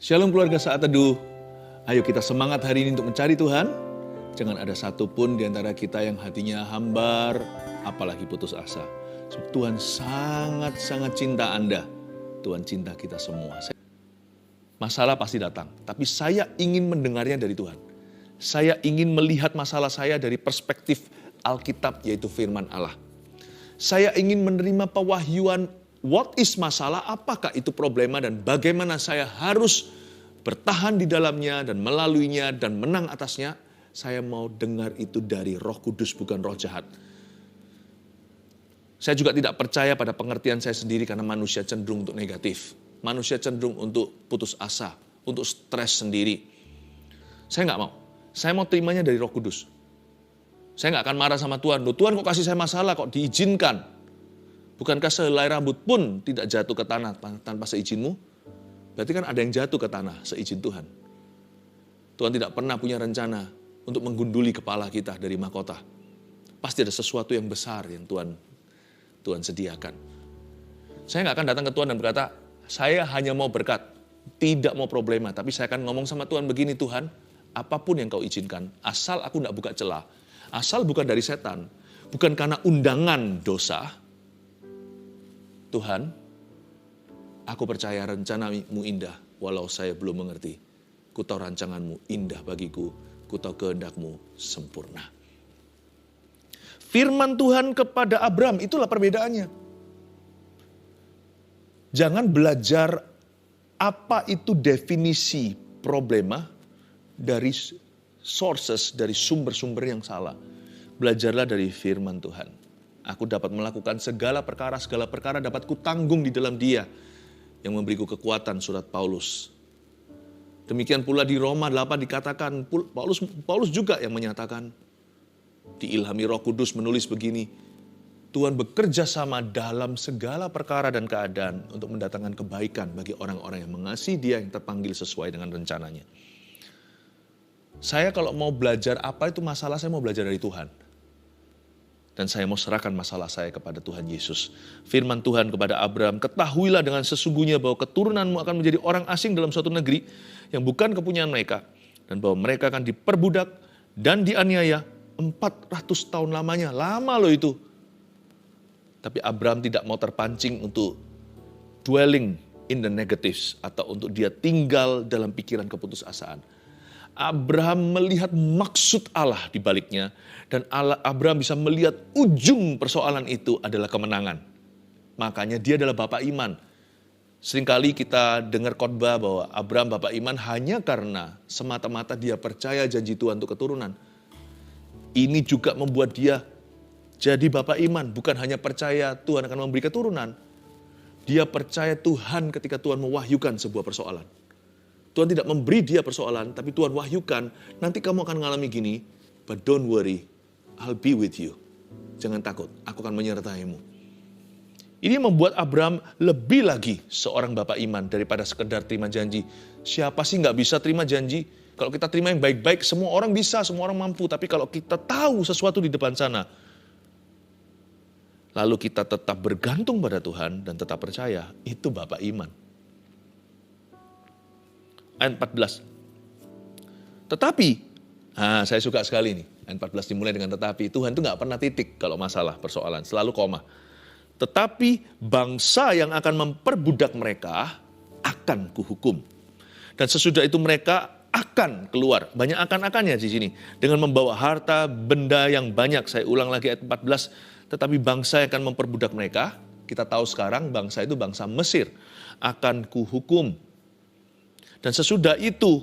Shalom keluarga Saat Teduh. Ayo kita semangat hari ini untuk mencari Tuhan. Jangan ada satupun di antara kita yang hatinya hambar, apalagi putus asa. Sebab Tuhan sangat-sangat cinta Anda. Tuhan cinta kita semua. Masalah pasti datang, tapi saya ingin mendengarnya dari Tuhan. Saya ingin melihat masalah saya dari perspektif Alkitab, yaitu firman Allah. Saya ingin menerima pewahyuan. What is masalah, apakah itu problema, dan bagaimana saya harus bertahan di dalamnya dan melaluinya dan menang atasnya. Saya mau dengar itu dari Roh Kudus, bukan roh jahat. Saya juga tidak percaya pada pengertian saya sendiri karena manusia cenderung untuk negatif. Manusia cenderung untuk putus asa, untuk stres sendiri. Saya nggak mau. Saya mau terimanya dari Roh Kudus. Saya nggak akan marah sama Tuhan. Loh, Tuhan kok kasih saya masalah, kok diizinkan? Bukankah sehelai rambut pun tidak jatuh ke tanah tanpa seizinmu? Berarti kan ada yang jatuh ke tanah seizin Tuhan. Tuhan tidak pernah punya rencana untuk menggunduli kepala kita dari mahkota. Pasti ada sesuatu yang besar yang Tuhan sediakan. Saya nggak akan datang ke Tuhan dan berkata, saya hanya mau berkat, tidak mau problema. Tapi saya akan ngomong sama Tuhan begini, Tuhan, apapun yang kau izinkan, asal aku nggak buka celah, asal bukan dari setan, bukan karena undangan dosa. Tuhan, aku percaya rencana-Mu indah, walau saya belum mengerti. Ku tahu rancangan-Mu indah bagiku, ku tahu kehendak-Mu sempurna. Firman Tuhan kepada Abraham, itulah perbedaannya. Jangan belajar apa itu definisi problema dari sources, dari sumber-sumber yang salah. Belajarlah dari firman Tuhan. Aku dapat melakukan segala perkara dapat kutanggung di dalam Dia yang memberiku kekuatan, surat Paulus. Demikian pula di Roma 8 dikatakan, Paulus juga yang menyatakan, diilhami Roh Kudus menulis begini, Tuhan bekerja sama dalam segala perkara dan keadaan untuk mendatangkan kebaikan bagi orang-orang yang mengasihi Dia yang terpanggil sesuai dengan rencananya. Saya kalau mau belajar apa itu masalah, saya mau belajar dari Tuhan. Dan saya mau serahkan masalah saya kepada Tuhan Yesus. Firman Tuhan kepada Abraham, ketahuilah dengan sesungguhnya bahwa keturunanmu akan menjadi orang asing dalam suatu negeri yang bukan kepunyaan mereka. Dan bahwa mereka akan diperbudak dan dianiaya 400 tahun lamanya. Lama loh itu. Tapi Abraham tidak mau terpancing untuk dwelling in the negatives. Atau untuk dia tinggal dalam pikiran keputusasaan. Abraham melihat maksud Allah di baliknya. Dan Abraham bisa melihat ujung persoalan itu adalah kemenangan. Makanya dia adalah bapak iman. Seringkali kita dengar khotbah bahwa Abraham bapak iman hanya karena semata-mata dia percaya janji Tuhan untuk keturunan. Ini juga membuat dia jadi bapak iman. Bukan hanya percaya Tuhan akan memberi keturunan. Dia percaya Tuhan ketika Tuhan mewahyukan sebuah persoalan. Tuhan tidak memberi dia persoalan, tapi Tuhan wahyukan, nanti kamu akan mengalami gini, but don't worry, I'll be with you. Jangan takut, aku akan menyertaimu. Ini membuat Abraham lebih lagi seorang bapak iman daripada sekedar terima janji. Siapa sih nggak bisa terima janji? Kalau kita terima yang baik-baik, semua orang bisa, semua orang mampu. Tapi kalau kita tahu sesuatu di depan sana, lalu kita tetap bergantung pada Tuhan dan tetap percaya, itu bapak iman. Ayat 14. Tetapi, saya suka sekali nih. Ayat 14 dimulai dengan tetapi. Tuhan itu gak pernah titik kalau masalah persoalan. Selalu koma. Tetapi bangsa yang akan memperbudak mereka akan kuhukum. Dan sesudah itu mereka akan keluar. Banyak akan-akannya di sini. Dengan membawa harta, benda yang banyak. Saya ulang lagi ayat 14. Tetapi bangsa yang akan memperbudak mereka, kita tahu sekarang bangsa itu bangsa Mesir. Akan kuhukum. Dan sesudah itu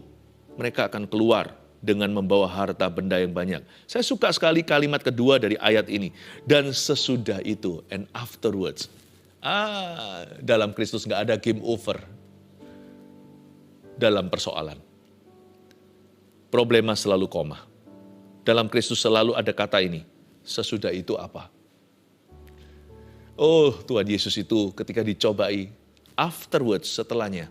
mereka akan keluar dengan membawa harta benda yang banyak. Saya suka sekali kalimat kedua dari ayat ini. Dan sesudah itu, and afterwards. Dalam Kristus gak ada game over. Dalam persoalan. Problema selalu koma. Dalam Kristus selalu ada kata ini. Sesudah itu apa? Oh, Tuhan Yesus itu ketika dicobai. Afterwards, setelahnya.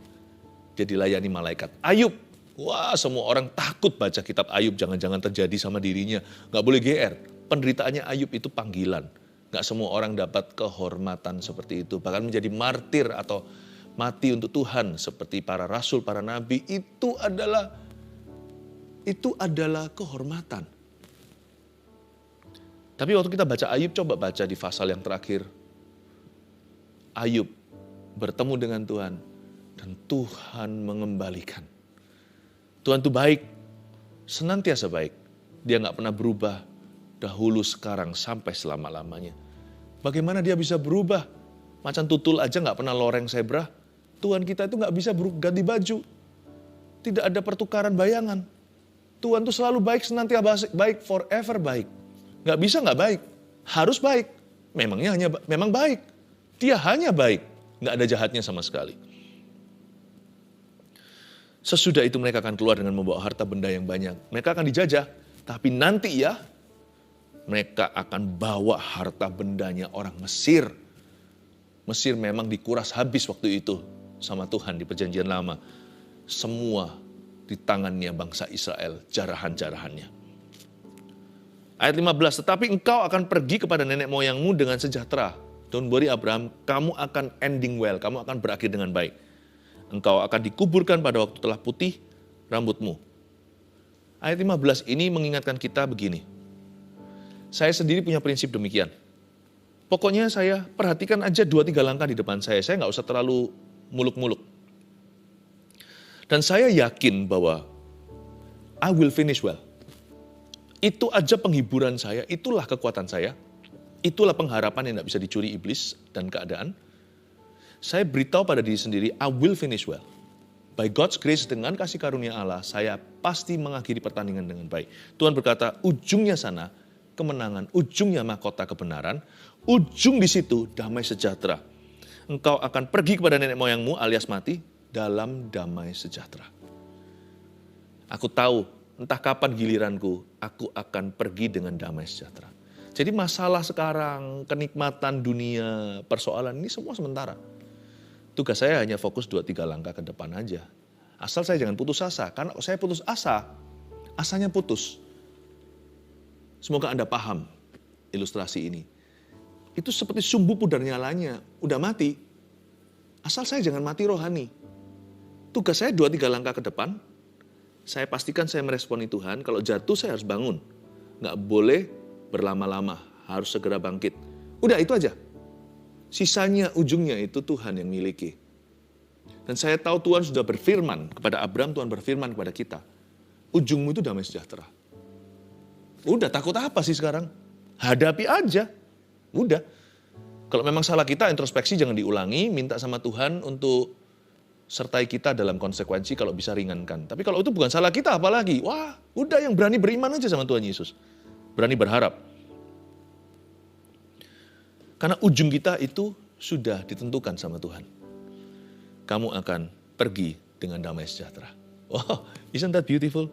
Dia dilayani malaikat. Ayub. Wah, semua orang takut baca kitab Ayub. Jangan-jangan terjadi sama dirinya. Gak boleh GR. Penderitaannya Ayub itu panggilan. Gak semua orang dapat kehormatan seperti itu. Bahkan menjadi martir atau mati untuk Tuhan seperti para rasul, para nabi, itu adalah kehormatan. Tapi waktu kita baca Ayub, coba baca di pasal yang terakhir. Ayub bertemu dengan Tuhan dan Tuhan mengembalikan. Tuhan itu baik, senantiasa baik. Dia nggak pernah berubah dahulu, sekarang, sampai selama-lamanya. Bagaimana dia bisa berubah? Macan tutul aja nggak pernah loreng zebra. Tuhan kita itu nggak bisa ganti baju. Tidak ada pertukaran bayangan. Tuhan itu selalu baik, senantiasa baik, forever baik. Nggak bisa nggak baik, harus baik. Memang baik. Dia hanya baik, nggak ada jahatnya sama sekali. Sesudah itu mereka akan keluar dengan membawa harta benda yang banyak. Mereka akan dijajah, tapi nanti ya, mereka akan bawa harta bendanya orang Mesir. Mesir memang dikuras habis waktu itu sama Tuhan di perjanjian lama. Semua di tangannya bangsa Israel, jarahan-jarahannya. Ayat 15, tetapi engkau akan pergi kepada nenek moyangmu dengan sejahtera. Don't worry Abraham, kamu akan ending well, kamu akan berakhir dengan baik. Engkau akan dikuburkan pada waktu telah putih rambutmu. Ayat 15 ini mengingatkan kita begini. Saya sendiri punya prinsip demikian. Pokoknya saya perhatikan aja 2-3 langkah di depan saya nggak usah terlalu muluk-muluk. Dan saya yakin bahwa I will finish well. Itu aja penghiburan saya, itulah kekuatan saya. Itulah pengharapan yang tidak bisa dicuri iblis dan keadaan. Saya beritahu pada diri sendiri, I will finish well. By God's grace, dengan kasih karunia Allah, saya pasti mengakhiri pertandingan dengan baik. Tuhan berkata, ujungnya sana, kemenangan. Ujungnya mahkota kebenaran. Ujung di situ, damai sejahtera. Engkau akan pergi kepada nenek moyangmu alias mati dalam damai sejahtera. Aku tahu, entah kapan giliranku, aku akan pergi dengan damai sejahtera. Jadi masalah sekarang, kenikmatan dunia, persoalan ini semua sementara. Tugas saya hanya fokus 2-3 langkah ke depan aja. Asal saya jangan putus asa, karena saya putus asa, asanya putus. Semoga Anda paham ilustrasi ini. Itu seperti sumbu pudar nyalanya, udah mati. Asal saya jangan mati rohani. Tugas saya 2-3 langkah ke depan, saya pastikan saya meresponi Tuhan, kalau jatuh saya harus bangun. Nggak boleh berlama-lama, harus segera bangkit. Udah itu aja. Sisanya, ujungnya itu Tuhan yang miliki. Dan saya tahu Tuhan sudah berfirman kepada Abraham, Tuhan berfirman kepada kita. Ujungmu itu damai sejahtera. Udah takut apa sih sekarang? Hadapi aja. Udah. Kalau memang salah kita, introspeksi jangan diulangi, minta sama Tuhan untuk sertai kita dalam konsekuensi kalau bisa ringankan. Tapi kalau itu bukan salah kita apalagi, wah udah yang berani beriman aja sama Tuhan Yesus. Berani berharap. Karena ujung kita itu sudah ditentukan sama Tuhan. Kamu akan pergi dengan damai sejahtera. Wow, isn't that beautiful?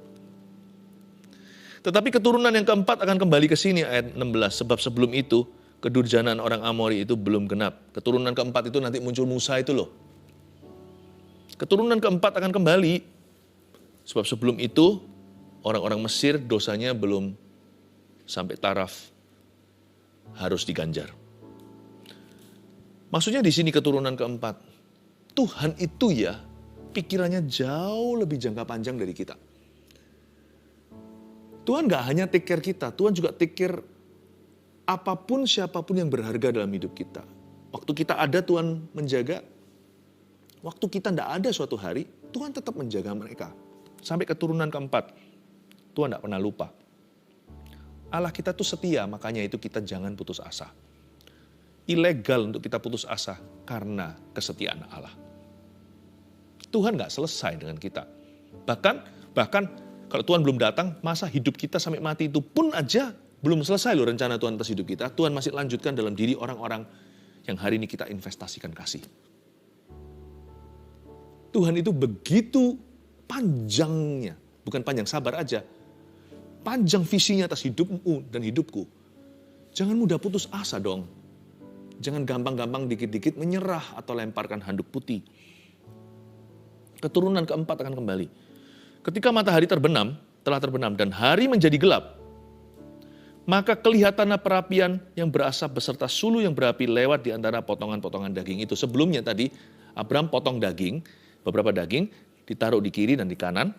Tetapi keturunan yang keempat akan kembali ke sini ayat 16. Sebab sebelum itu, kedurjanaan orang Amori itu belum genap. Keturunan keempat itu nanti muncul Musa itu loh. Keturunan keempat akan kembali. Sebab sebelum itu, orang-orang Mesir dosanya belum sampai taraf. Harus diganjar. Maksudnya di sini keturunan keempat. Tuhan itu ya, pikirannya jauh lebih jangka panjang dari kita. Tuhan gak hanya take care kita, Tuhan juga take care apapun siapapun yang berharga dalam hidup kita. Waktu kita ada Tuhan menjaga, waktu kita tidak ada suatu hari, Tuhan tetap menjaga mereka. Sampai keturunan keempat, Tuhan tidak pernah lupa. Allah kita tuh setia, makanya itu kita jangan putus asa. Ilegal untuk kita putus asa karena kesetiaan Allah. Tuhan gak selesai dengan kita. Bahkan kalau Tuhan belum datang, masa hidup kita sampai mati itu pun aja belum selesai loh rencana Tuhan atas hidup kita. Tuhan masih lanjutkan dalam diri orang-orang yang hari ini kita investasikan kasih. Tuhan itu begitu panjangnya, bukan panjang sabar aja, panjang visinya atas hidupmu dan hidupku. Jangan mudah putus asa dong. Jangan gampang-gampang dikit-dikit menyerah atau lemparkan handuk putih. Keturunan keempat akan kembali. Ketika matahari telah terbenam dan hari menjadi gelap, maka kelihatanlah perapian yang berasap beserta sulu yang berapi lewat di antara potongan-potongan daging itu. Sebelumnya tadi Abraham potong daging, beberapa daging, ditaruh di kiri dan di kanan.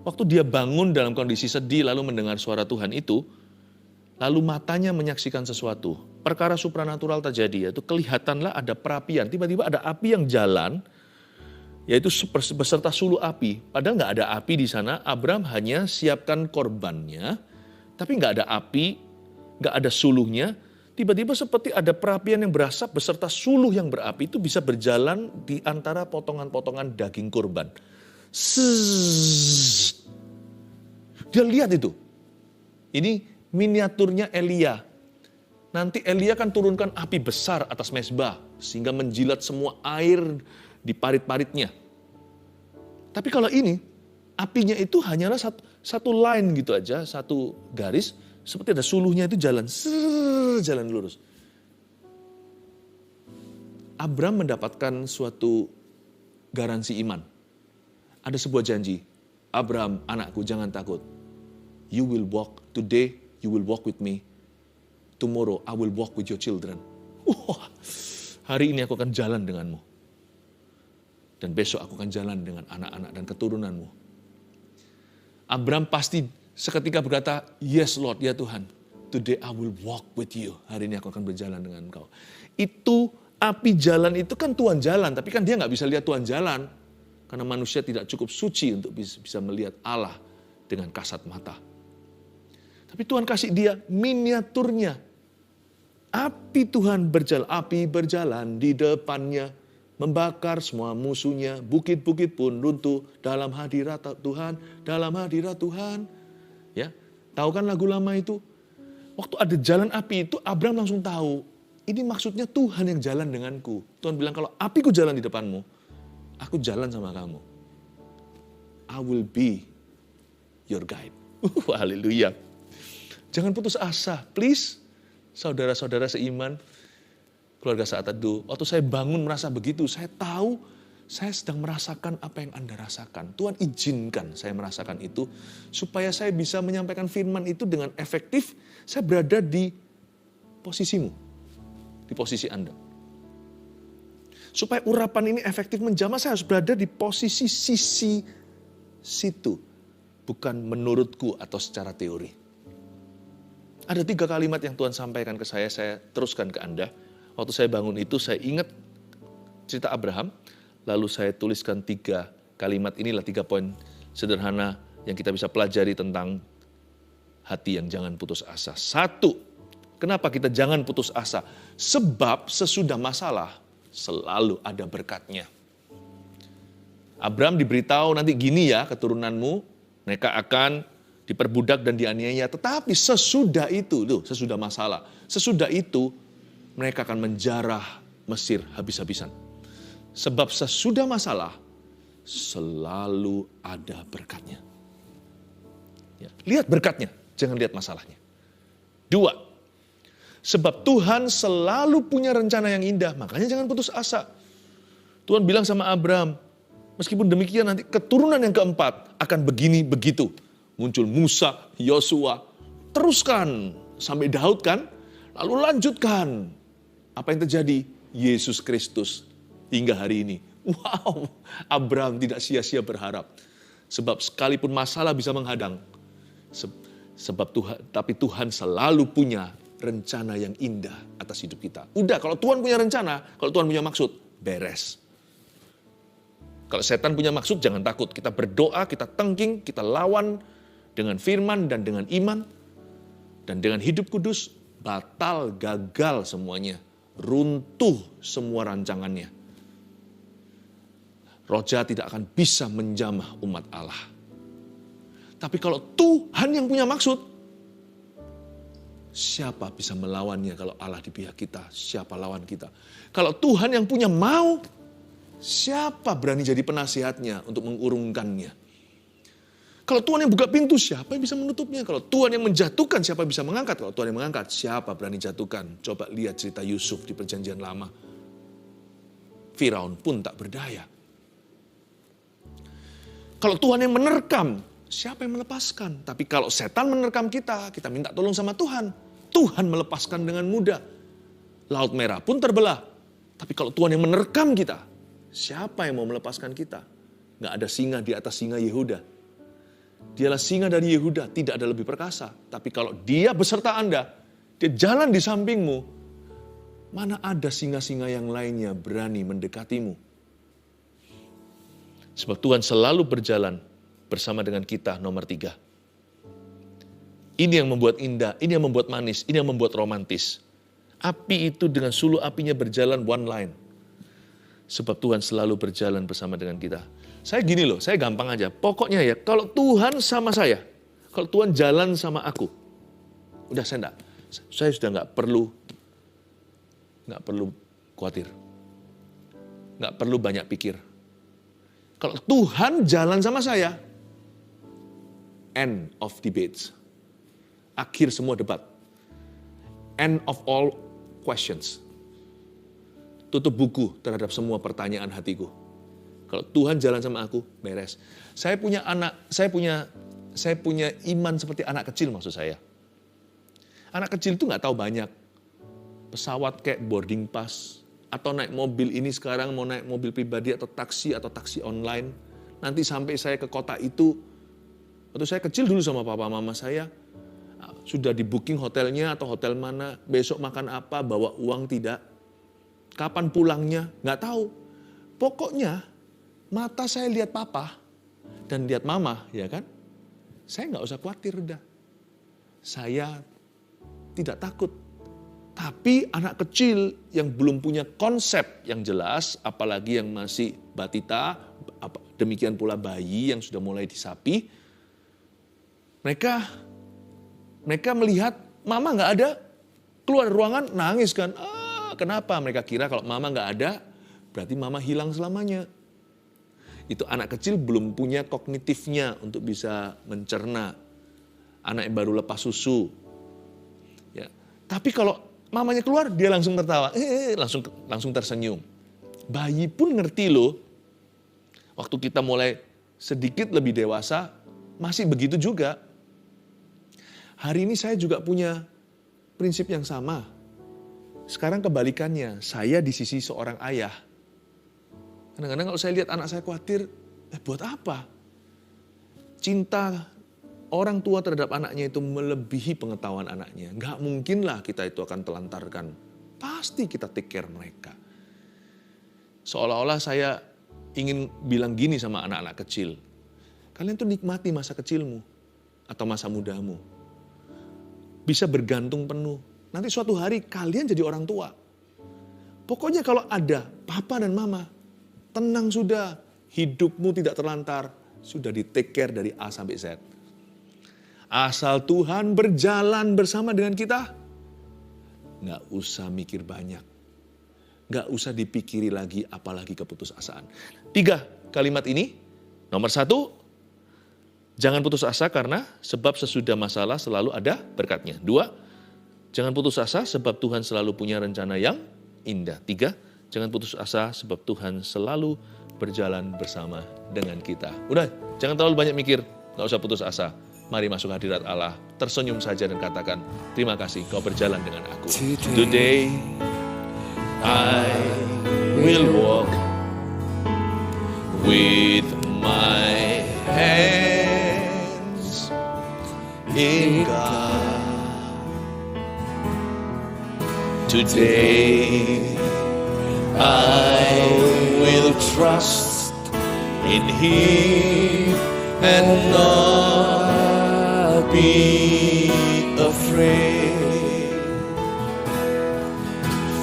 Waktu dia bangun dalam kondisi sedih lalu mendengar suara Tuhan itu, lalu matanya menyaksikan sesuatu. Perkara supranatural terjadi, yaitu kelihatanlah ada perapian. Tiba-tiba ada api yang jalan, yaitu beserta suluh api. Padahal nggak ada api di sana, Abraham hanya siapkan korbannya, tapi nggak ada api, nggak ada suluhnya. Tiba-tiba seperti ada perapian yang berasap beserta suluh yang berapi itu bisa berjalan di antara potongan-potongan daging kurban. Dia lihat itu. Ini miniaturnya Elia. Nanti Elia akan turunkan api besar atas mezbah sehingga menjilat semua air di parit-paritnya. Tapi kalau ini, apinya itu hanyalah satu line gitu aja, satu garis, seperti ada suluhnya itu jalan, jalan lurus. Abraham mendapatkan suatu garansi iman. Ada sebuah janji, Abraham, anakku, jangan takut. You will walk, today you will walk with me. Tomorrow I will walk with your children. Hari ini aku akan jalan denganmu. Dan besok aku akan jalan dengan anak-anak dan keturunanmu. Abraham pasti seketika berkata, yes Lord, ya Tuhan. Today I will walk with you. Hari ini aku akan berjalan dengan engkau. Itu api jalan itu kan Tuhan jalan. Tapi kan dia gak bisa lihat Tuhan jalan. Karena manusia tidak cukup suci untuk bisa melihat Allah dengan kasat mata. Tapi Tuhan kasih dia miniaturnya. Api Tuhan berjalan, api berjalan di depannya. Membakar semua musuhnya, bukit-bukit pun runtuh dalam hadirat Tuhan, dalam hadirat Tuhan. Ya, tahu kan lagu lama itu? Waktu ada jalan api itu, Abraham langsung tahu, ini maksudnya Tuhan yang jalan denganku. Tuhan bilang, kalau apiku jalan di depanmu, aku jalan sama kamu. I will be your guide. Haleluya. Jangan putus asa, please. Saudara-saudara seiman, keluarga Saat Teduh, waktu saya bangun merasa begitu, saya tahu saya sedang merasakan apa yang Anda rasakan. Tuhan izinkan saya merasakan itu, supaya saya bisa menyampaikan firman itu dengan efektif, saya berada di posisimu, di posisi Anda. Supaya urapan ini efektif menjamah, saya harus berada di posisi sisi situ, bukan menurutku atau secara teori. Ada 3 kalimat yang Tuhan sampaikan ke saya teruskan ke Anda. Waktu saya bangun itu, saya ingat cerita Abraham, lalu saya tuliskan 3 kalimat, inilah 3 poin sederhana yang kita bisa pelajari tentang hati yang jangan putus asa. 1, kenapa kita jangan putus asa? Sebab sesudah masalah, selalu ada berkatnya. Abraham diberitahu nanti gini ya keturunanmu, mereka akan diperbudak dan dianiaya. Tetapi sesudah itu, sesudah masalah, sesudah itu mereka akan menjarah Mesir habis-habisan. Sebab sesudah masalah, selalu ada berkatnya. Ya, lihat berkatnya, jangan lihat masalahnya. 2, sebab Tuhan selalu punya rencana yang indah, makanya jangan putus asa. Tuhan bilang sama Abraham, meskipun demikian nanti keturunan yang keempat akan begini begitu. Muncul Musa, Yosua, teruskan sampai Daud kan, lalu lanjutkan. Apa yang terjadi? Yesus Kristus hingga hari ini. Wow, Abraham tidak sia-sia berharap. Sebab sekalipun masalah bisa menghadang, tapi Tuhan selalu punya rencana yang indah atas hidup kita. Udah, kalau Tuhan punya rencana, kalau Tuhan punya maksud, beres. Kalau setan punya maksud, jangan takut. Kita berdoa, kita tengking, kita lawan dengan firman dan dengan iman. Dan dengan hidup kudus, batal, gagal semuanya. Runtuh semua rancangannya. Roh jahat tidak akan bisa menjamah umat Allah. Tapi kalau Tuhan yang punya maksud, siapa bisa melawannya? Kalau Allah di pihak kita, siapa lawan kita? Kalau Tuhan yang punya mau, siapa berani jadi penasihatnya untuk mengurungkannya? Kalau Tuhan yang buka pintu, siapa yang bisa menutupnya? Kalau Tuhan yang menjatuhkan, siapa yang bisa mengangkat? Kalau Tuhan yang mengangkat, siapa berani jatuhkan? Coba lihat cerita Yusuf di Perjanjian Lama. Firaun pun tak berdaya. Kalau Tuhan yang menerkam, siapa yang melepaskan? Tapi kalau setan menerkam kita, kita minta tolong sama Tuhan. Tuhan melepaskan dengan mudah. Laut Merah pun terbelah. Tapi kalau Tuhan yang menerkam kita, Siapa yang mau melepaskan kita? Nggak ada singa di atas singa Yehuda. Dialah singa dari Yehuda, tidak ada lebih perkasa. Tapi kalau dia beserta Anda, dia jalan di sampingmu, mana ada singa-singa yang lainnya berani mendekatimu? Sebab Tuhan selalu berjalan bersama dengan kita, nomor 3. Ini yang membuat indah, ini yang membuat manis, ini yang membuat romantis. Api itu dengan suluh apinya berjalan one line. Sebab Tuhan selalu berjalan bersama dengan kita. Saya gini loh, saya gampang aja. Pokoknya ya, kalau Tuhan sama saya, kalau Tuhan jalan sama aku, udah saya sudah nggak perlu khawatir. Nggak perlu banyak pikir. Kalau Tuhan jalan sama saya, end of debates. Akhir semua debat. End of all questions. Tutup buku terhadap semua pertanyaan hatiku. Kalau Tuhan jalan sama aku, beres. Saya punya iman seperti anak kecil maksud saya. Anak kecil itu nggak tahu banyak. Pesawat kayak boarding pass, atau naik mobil ini sekarang mau naik mobil pribadi atau taksi online. Nanti sampai saya ke kota itu, waktu saya kecil dulu sama papa mama saya, sudah di booking hotelnya atau hotel mana, besok makan apa, bawa uang tidak, kapan pulangnya, nggak tahu. Pokoknya mata saya lihat papa dan lihat mama, ya kan? Saya nggak usah khawatir udah. Saya tidak takut. Tapi anak kecil yang belum punya konsep yang jelas, apalagi yang masih batita, demikian pula bayi yang sudah mulai disapi, mereka melihat mama nggak ada, keluar dari ruangan nangis kan. Kenapa? Mereka kira kalau mama nggak ada, berarti mama hilang selamanya. Itu anak kecil belum punya kognitifnya untuk bisa mencerna. Anak yang baru lepas susu. Ya. Tapi kalau mamanya keluar, dia langsung tertawa, langsung tersenyum. Bayi pun ngerti loh. Waktu kita mulai sedikit lebih dewasa, masih begitu juga. Hari ini saya juga punya prinsip yang sama. Sekarang kebalikannya, saya di sisi seorang ayah. Kadang-kadang kalau saya lihat anak saya khawatir, buat apa? Cinta orang tua terhadap anaknya itu melebihi pengetahuan anaknya. Nggak mungkinlah kita itu akan telantarkan. Pasti kita take care mereka. Seolah-olah saya ingin bilang gini sama anak-anak kecil. Kalian tuh nikmati masa kecilmu atau masa mudamu. Bisa bergantung penuh. Nanti suatu hari kalian jadi orang tua. Pokoknya kalau ada papa dan mama, tenang sudah. Hidupmu tidak terlantar. Sudah di take care dari A sampai Z. Asal Tuhan berjalan bersama dengan kita, nggak usah mikir banyak. Nggak usah dipikiri lagi, apalagi keputusasaan. 3 kalimat ini. Nomor 1, jangan putus asa karena sebab sesudah masalah selalu ada berkatnya. 2, jangan putus asa sebab Tuhan selalu punya rencana yang indah. 3, jangan putus asa sebab Tuhan selalu berjalan bersama dengan kita. Udah, jangan terlalu banyak mikir, nggak usah putus asa. Mari masuk hadirat Allah, tersenyum saja dan katakan, terima kasih kau berjalan dengan aku. Today, I will walk with my hands in God. Today, I will trust in Him and not be afraid,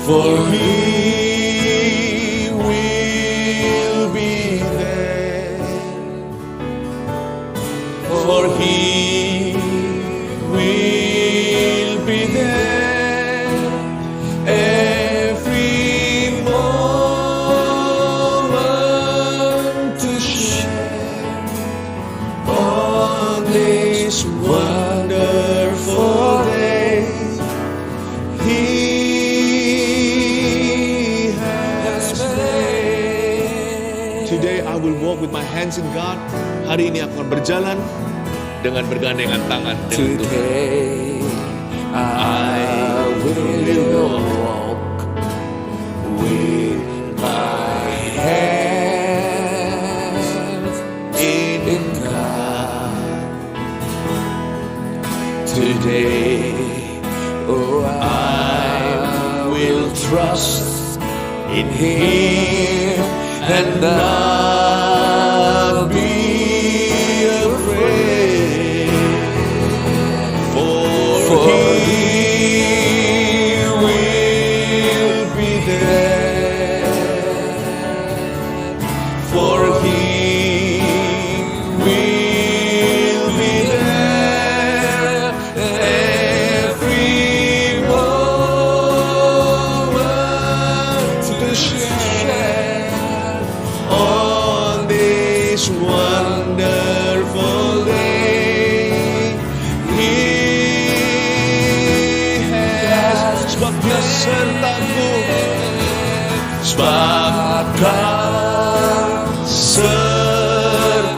for He will be there, for He will be there every moment to share on this wonderful day. He has made. Today I will walk with my hands in God. Hari ini aku akan berjalan dengan bergandengan tangan dengan Tuhan. Today I will walk with my hands trust in Him and not be afraid, for He will be there, for He will be there every moment to share on this wonderful day. He has sebab Dia sertaku, sebab Kau sertaku,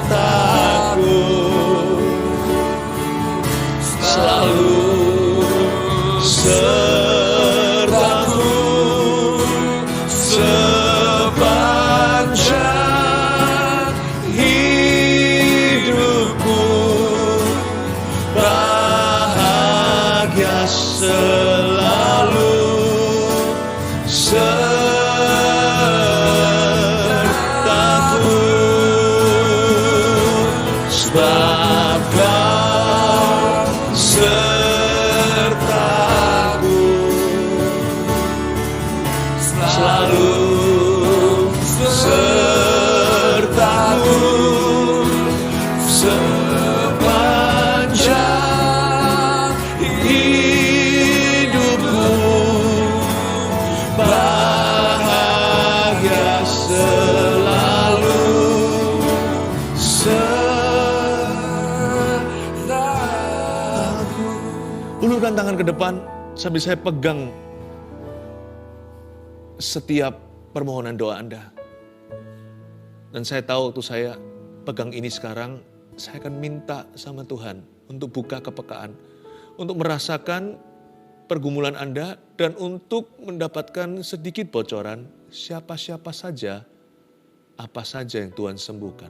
selalu sertaku sepanjang hidupku, bahagia selalu sertaku, sebab Kau sertaku, selalu sertaku sepanjang hidupku, bahagia selalu sertaku. Ulurkan tangan ke depan sambil saya pegang setiap permohonan doa Anda. Dan saya tahu waktu saya pegang ini sekarang, saya akan minta sama Tuhan untuk buka kepekaan, untuk merasakan pergumulan Anda, dan untuk mendapatkan sedikit bocoran siapa-siapa saja, apa saja yang Tuhan sembuhkan.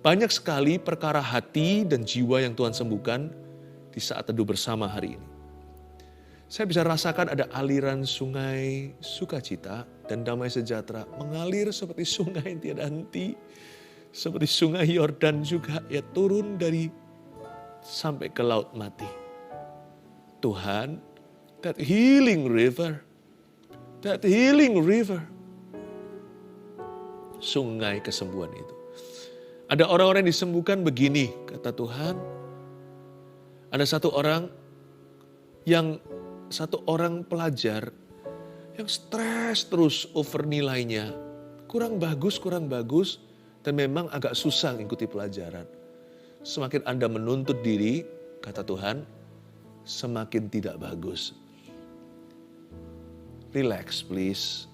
Banyak sekali perkara hati dan jiwa yang Tuhan sembuhkan di saat teduh bersama hari ini. Saya bisa rasakan ada aliran sungai sukacita dan damai sejahtera mengalir seperti sungai yang tiada henti. Seperti sungai Yordan juga, ya turun dari sampai ke laut mati. Tuhan, that healing river, sungai kesembuhan itu. Ada orang-orang yang disembuhkan begini, kata Tuhan. Ada satu orang pelajar yang stres terus over nilainya. Kurang bagus, dan memang agak susah mengikuti pelajaran. Semakin Anda menuntut diri, kata Tuhan, semakin tidak bagus. Relax please.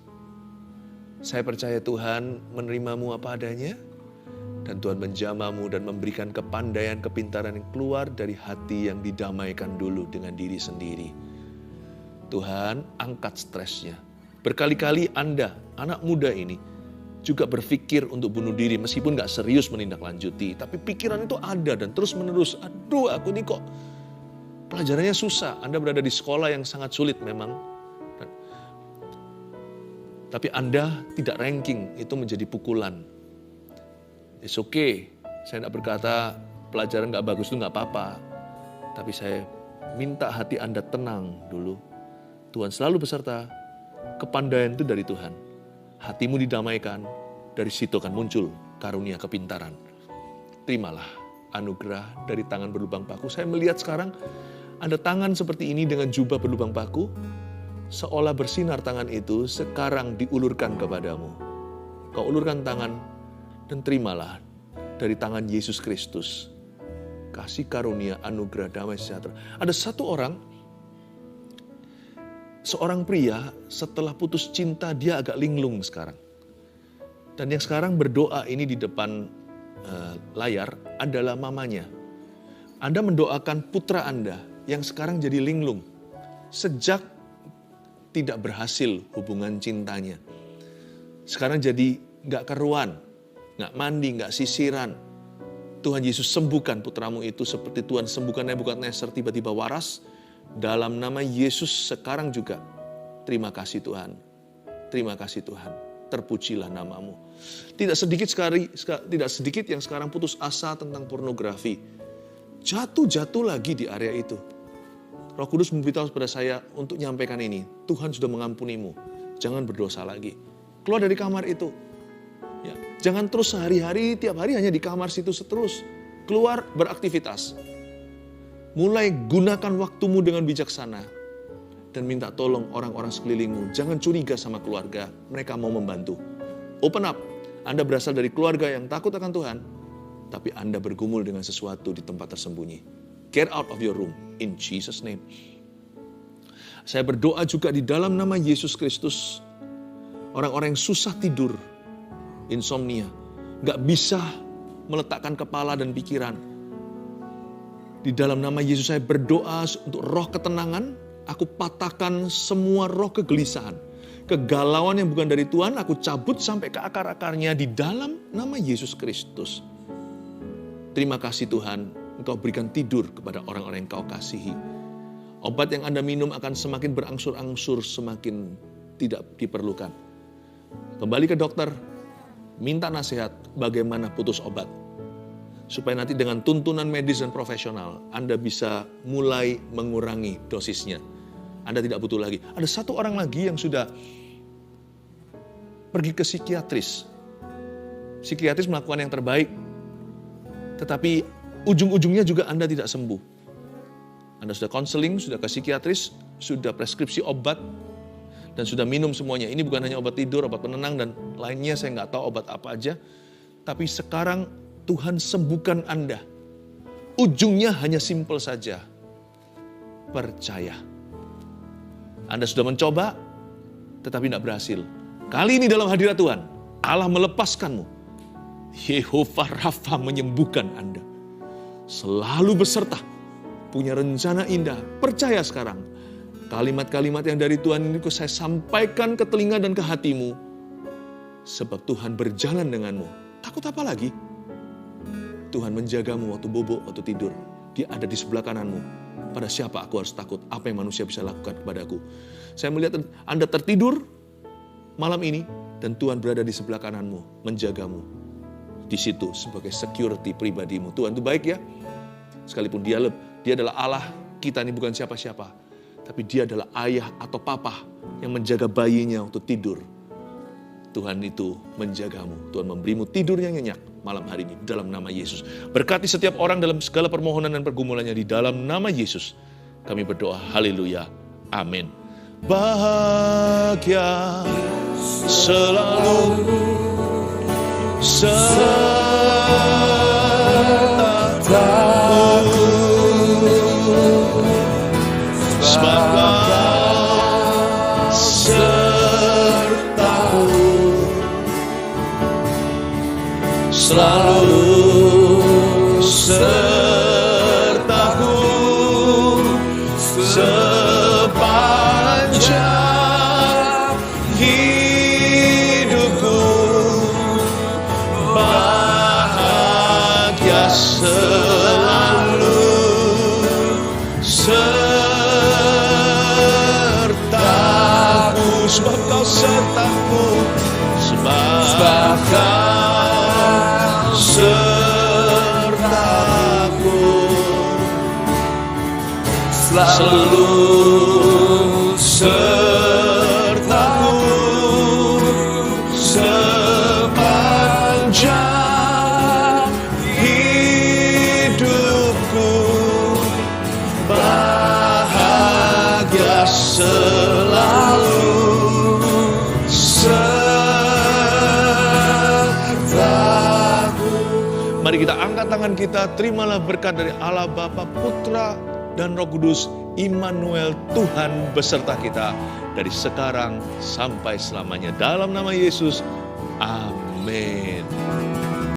Saya percaya Tuhan menerimamu apa adanya, dan Tuhan menjamamu dan memberikan kepandaian, kepintaran yang keluar dari hati yang didamaikan dulu dengan diri sendiri. Tuhan angkat stresnya. Berkali-kali Anda, anak muda ini, juga berpikir untuk bunuh diri meskipun gak serius menindaklanjuti. Tapi pikiran itu ada dan terus menerus. Aduh, aku ini kok pelajarannya susah. Anda berada di sekolah yang sangat sulit memang. Tapi Anda tidak ranking, itu menjadi pukulan. It's okay. Saya tidak berkata pelajaran gak bagus itu gak apa-apa. Tapi saya minta hati Anda tenang dulu. Tuhan selalu beserta. Kepandaian itu dari Tuhan. Hatimu didamaikan, dari situ akan muncul karunia kepintaran. Terimalah anugerah dari tangan berlubang paku. Saya melihat sekarang ada tangan seperti ini dengan jubah berlubang paku. Seolah bersinar tangan itu sekarang diulurkan kepadamu. Kau ulurkan tangan dan terimalah dari tangan Yesus Kristus kasih karunia, anugerah, damai sejahtera. Ada satu orang, seorang pria setelah putus cinta dia agak linglung sekarang. Dan yang sekarang berdoa ini di depan layar adalah mamanya. Anda mendoakan putra Anda yang sekarang jadi linglung. Sejak tidak berhasil hubungan cintanya. Sekarang jadi gak keruan, gak mandi, gak sisiran. Tuhan Yesus sembuhkan putramu itu seperti Tuhan sembuhkan Nebukadnezar tiba-tiba waras. Dalam nama Yesus sekarang juga Terima kasih Tuhan. Terima kasih Tuhan. Terpujilah namamu. Tidak sedikit yang sekarang putus asa tentang pornografi. Jatuh lagi di area itu. Roh Kudus memberitahu kepada saya untuk nyampaikan ini. Tuhan sudah mengampunimu. Jangan berdosa lagi. Keluar dari kamar itu. Ya, jangan terus sehari-hari, tiap hari hanya di kamar situ terus. Keluar beraktivitas. Mulai gunakan waktumu dengan bijaksana. Dan minta tolong orang-orang sekelilingmu. Jangan curiga sama keluarga. Mereka mau membantu. Open up. Anda berasal dari keluarga yang takut akan Tuhan. Tapi Anda bergumul dengan sesuatu di tempat tersembunyi. Get out of your room. In Jesus' name. Saya berdoa juga di dalam nama Yesus Kristus. Orang-orang yang susah tidur. Insomnia. Gak bisa meletakkan kepala dan pikiran. Di dalam nama Yesus saya berdoa untuk roh ketenangan. Aku patahkan semua roh kegelisahan. Kegalauan yang bukan dari Tuhan, aku cabut sampai ke akar-akarnya di dalam nama Yesus Kristus. Terima kasih Tuhan, Engkau berikan tidur kepada orang-orang yang Kau kasihi. Obat yang Anda minum akan semakin berangsur-angsur, semakin tidak diperlukan. Kembali ke dokter, minta nasihat bagaimana putus obat. Supaya nanti dengan tuntunan medis dan profesional, Anda bisa mulai mengurangi dosisnya. Anda tidak butuh lagi. Ada satu orang lagi yang sudah pergi ke psikiatris. Psikiatris melakukan yang terbaik. Tetapi ujung-ujungnya juga Anda tidak sembuh. Anda sudah konseling, sudah ke psikiatris, sudah preskripsi obat, dan sudah minum semuanya. Ini bukan hanya obat tidur, obat penenang, dan lainnya saya nggak tahu obat apa aja. Tapi sekarang Tuhan sembuhkan Anda. Ujungnya hanya simpel saja. Percaya. Anda sudah mencoba, tetapi tidak berhasil. Kali ini dalam hadirat Tuhan, Allah melepaskanmu. Yehova Rafa menyembuhkan Anda. Selalu beserta. Punya rencana indah. Percaya sekarang. Kalimat-kalimat yang dari Tuhan ini saya sampaikan ke telinga dan ke hatimu. Sebab Tuhan berjalan denganmu. Takut apa lagi? Tuhan menjagamu waktu bobo, waktu tidur. Dia ada di sebelah kananmu. Pada siapa aku harus takut? Apa yang manusia bisa lakukan kepadaku? Saya melihat Anda tertidur malam ini. Dan Tuhan berada di sebelah kananmu. Menjagamu. Di situ sebagai security pribadimu. Tuhan itu baik ya. Sekalipun dia adalah Allah. Kita ini bukan siapa-siapa. Tapi dia adalah ayah atau papa yang menjaga bayinya waktu tidur. Tuhan itu menjagamu. Tuhan memberimu tidur yang nyenyak malam hari ini dalam nama Yesus. Berkati setiap orang dalam segala permohonan dan pergumulannya di dalam nama Yesus. Kami berdoa, haleluya, amin. Bahagia selalu sertaku, sebab Kau sertaku. Selalu sertaku sepanjang hidupku, bahagia selalu sertaku, sebab Kau sertaku, sebab Kau sertaku, selalu sertaku sepanjang hidupku, bahagia selalu sertaku. Mari kita angkat tangan kita, terimalah berkat dari Allah Bapa, Putra, dan Roh Kudus, Immanuel, Tuhan beserta kita dari sekarang sampai selamanya. Dalam nama Yesus, amin.